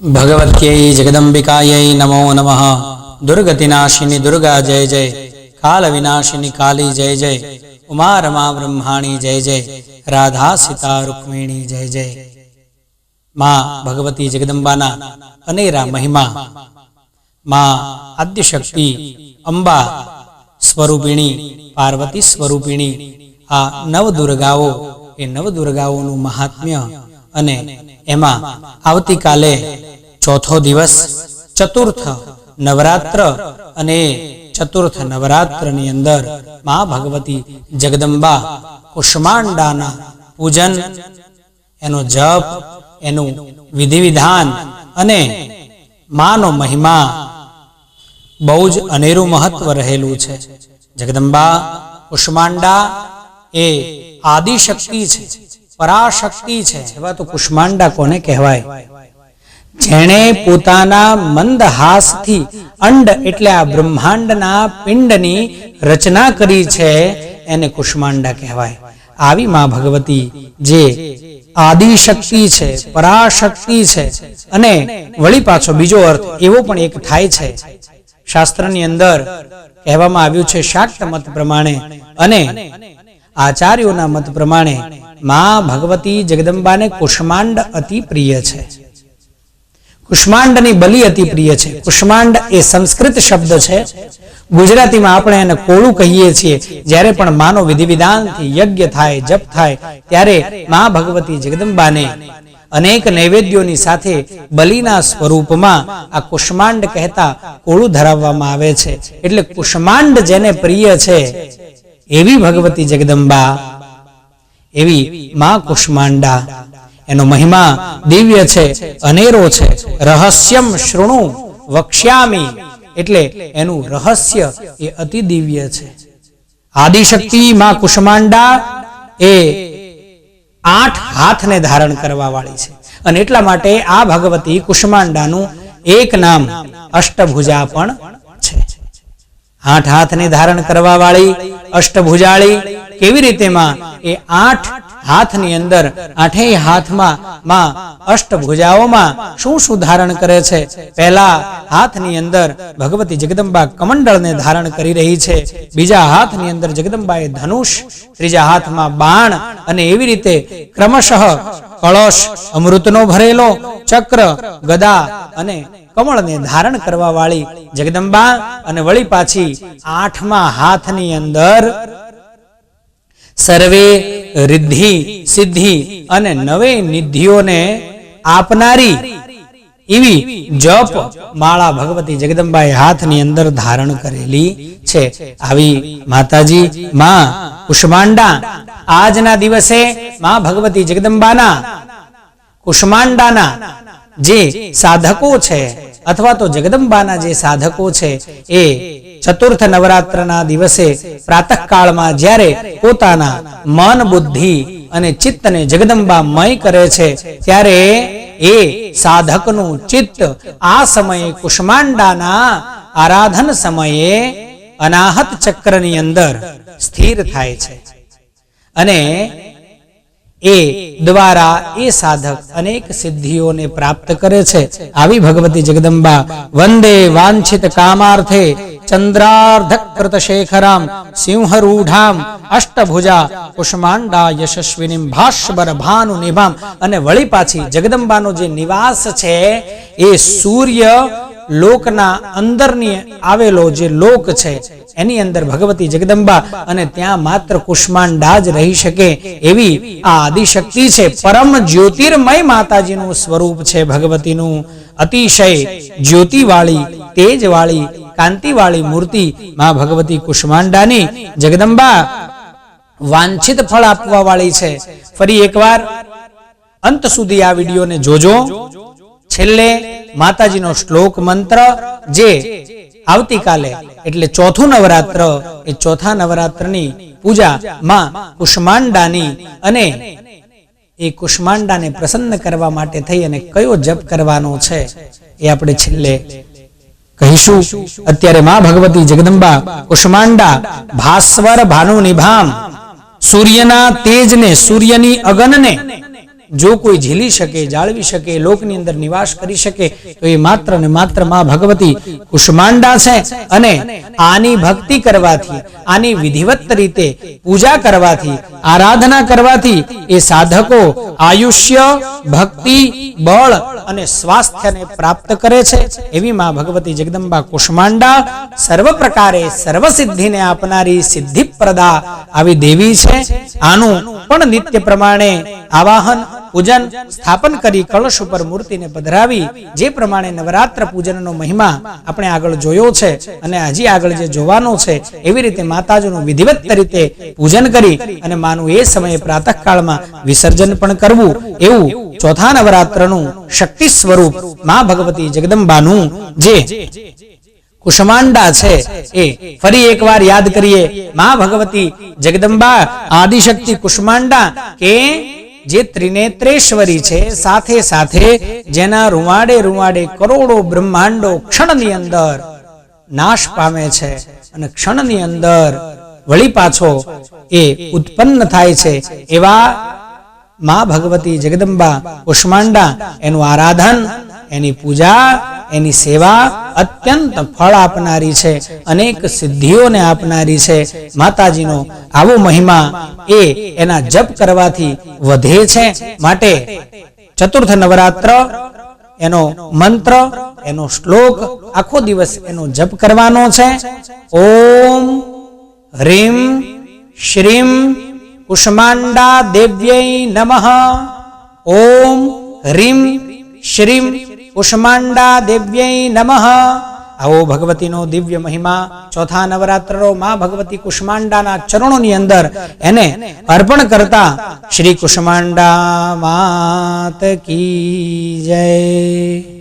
भगवत्यै जगदम्बिकायै नमो नमः। दुर्गतिनाशिनी दुर्गा जय जय, काल विनाशिनी काली जय जय, उमा रमा ब्रह्माणी जय जय, राधा सीता रुक्मिणी जय जय। मां भगवती जगदंबाना अनेरा महिमा। मां आद्यशक्ति अंबा स्वरूपिणी, पार्वती स्वरूपिणी आ नवदुर्गाओ ए नवदुर्गाओनुं महात्म्य अने एमा आवती काले चौथो दिवस चतुर्थ नवरात्र अने चतुर्थ नवरात्रनी अंदर मां भगवती जगदंबा कुष्मांडाना पूजन, एनो जप, एनु विधि विधान अने मानो महिमा बहुज अनेरू महत्व रहेलू छे। जगदंबा कुष्मांडा ए आदिशक्ति छे, पराशक्ति छे। एवा तो कुष्मांडा कोने कहेवाय? जेणे पोताना मंद हासथी अंड एटले आ ब्रह्मांडना पिंडनी रचना करी छे, एने कुष्मांडा कहेवाय। आवी मां भगवती जे आदिशक्ति छे, पराशक्ति छे अने वળી पाछो बीजो अर्थ एवो पण एक थाय छे। शास्त्रनी अंदर कहेवामां आव्युं छे शाक्त मत प्रमाणे अने आचार्योना मत प्रमाणे मां भगवती जगदंबाने कुष्मांड अति प्रिय छे। कुष्मांडनी बलि अति प्रिय छे। कुष्मांड ए संस्कृत शब्द छे। गुजराती में आपणे एने कोळुं कहीए छीए। ज्यारे पण मानो विधि विधानथी यज्ञ थाय, जप थाय, त्यारे मां भगवती जगदंबाने अनेक नैवेद्योनी साथे बलिना स्वरूपमां आ कुष्मांड कहेता कोळुं धराववामां आवे छे। एटले कुष्मांड जेने प्रिय छे एवी भगवती जगदंबा, एवी मां कुष्मांडा। एनो महिमा दिव्य छे, अनेरो छे। रहस्यम शृणु वक्ष्यामि एटले एनु रहस्य ए अति दिव्य छे। आदिशक्ति मां कुष्मांडा ए 8 हाथ ने धारण करवा वाली छे अने एटला माटे आ भगवती कुष्मांडानुं एक नाम अष्टभुजा पण छे। 8 हाथ ने धारण करवा वाली अष्टभुजाળી केवी रीते मां ए 8 हाथनी अंदर 8 हाथ मां अष्टभुजाओमां शुं धारण करे छे? पहला हाथनी अंदर भगवती जगदंबा कमंडल ने धारण करी रही छे, बीजा हाथनी अंदर जगदंबाए धनुष, त्रीजा हाथमां बाण अने एवी रीते क्रमशः कलश, अमृतनो भरेलो चक्र, गदा अने कमल ने धारण करवा वाली जगदंबा अने वળી पाછી 8मा हाथनी अंदर सर्वे रिद्धि सिद्धि अने नवे निधिओने आपनारी एवी जप माळा भगवती जगदंबाए हाथनी अंदर धारण करेली छे। आवी माताजी मां कुष्मांडा आजना दिवसे मां भगवती जगदंबाना कुष्मांडाना जे साधको छे अथवा तो जगदंबाना जे साधको छे ए चतुर्थ नवरात्रना दिवसे प्रातः काळमां ज्यारे पोताना मन बुद्धि अने चित्तने जगदंबामय करे छे, त्यारे ए साधकनुं चित्त आ समये कुष्मांडाना आराधन समये अनाहत चक्रनी अंदर स्थिर थाय छे अने ए द्वारा ए साधक अनेक सिद्धिओं ने प्राप्त करे छे। आवी भगवती जगदंबा वंदे वांछित कामार्थे चंद्रार्धकृत शेखराम सिंहरूढ़ाम अष्टभुजा कुष्मांडा यशस्विनी भास्वर भानु निभाम। अने वળી पाછી जगदंबानो जे निवास छे ए सूर्य लोकना अंदरनी आवेलो जे लोक छे एनी अंदर भगवती जगदंबा अने त्यां मात्र कुष्मांडा ज रही शके एवी आ आदिशक्ति छे। परम ज्योतिर्मय माताजीनुं स्वरूप छे भगवतीनुं। अतिशय ज्योतिवाળી, तेजवाળી, कांतिवाળી मूर्ति मां भगवती कुष्मांडानी जगदंबा वांछित फल आपवा वाળી छे। फरी एकवार अंत सुधी आ विडियो ने जोजो। छेल्ले माताजीनो श्लोक मंत्र जे आवती काले एटले चौथुं नवरात्र ए चौथा नवरात्रनी पूजा मां कुष्मांडानी अने ए कुष्मांडाने प्रसन्न करवा माटे थई अने कयो जप करवानो छे ए आपणे छेल्ले कहीशुं। अत्यारे मां भगवती जगदंबा कुष्मांडा भास्वर भानु निभाम सूर्यना तेजने, सूर्यनी अगनने જો કોઈ ઝીલી શકે, જાળવી શકે, લોકની અંદર નિવાસ કરી શકે તો એ માત્ર ને માત્ર માં ભગવતી કુષ્માંડા છે. અને આની ભક્તિ કરવાથી, આની વિધિવત રીતે પૂજા કરવાથી, આરાધના કરવાથી એ સાધકો આયુષ્ય, ભક્તિ, બળ અને સ્વાસ્થ્યને પ્રાપ્ત કરે છે. એવી માં ભગવતી જગદંબા કુષ્માંડા સર્વ પ્રકારે સર્વ સિદ્ધિને આપનારી સિદ્ધિપ્રદા આવી દેવી છે. આનું પણ નિત્ય પ્રમાણે આવાહન, પૂજન, સ્થાપન કરી કળશ ઉપર મૂર્તિને પધરાવી જે પ્રમાણે નવરાત્ર પૂજનનો મહિમા આપણે આગળ જોયો છે અને હજી આગળ જે જોવાનો છે એવી રીતે માતાજીનું વિધિવત રીતે પૂજન કરી અને માનું એ સમયે પ્રાતઃકાળમાં વિસર્જન પણ કરવું, એવું ચોથા નવરાત્રનું શક્તિ સ્વરૂપ માં ભગવતી જગદંબાનું જે કુષ્માંડા છે એ ફરી એકવાર યાદ કરીએ. માં ભગવતી જગદંબા આદિશક્તિ કુષ્માંડા કે જે ત્રિનેત્રેશ્વરી છે, સાથે સાથે જેના રૂવાડે રૂવાડે કરોડો બ્રહ્માંડો ક્ષણની અંદર નાશ પામે છે અને ક્ષણની અંદર વળી પાછો એ ઉત્પન્ન થાય છે. એવા માં ભગવતી જગદંબા કુષ્માંડા એનું આરાધન, એની પૂજા, એની સેવા અત્યંત ફળ આપનારી છે, અનેક સિદ્ધિઓને આપનારી છે. માતાજીનો આવો મહિમા એ એના જપ કરવાથી વધે છે. માટે ચતુર્થ નવરાત્ર એનો મંત્ર, એનો શ્લોક આખો દિવસ એનો જપ કરવાનો છે. ઓમ હ્રીમ શ્રીમ કુષ્માંડા દેવ્યૈ નમઃ. ઓમ હ્રીમ શ્રીમ કુષ્માંડા દેવ્યૈ નમઃ. આવો ભગવતીનો દિવ્ય મહિમા ચોથા નવરાત્રનો માં ભગવતી કુષ્માંડાના ચરણોની અંદર એને અર્પણ કરતા શ્રી કુષ્માંડા માત કી જય.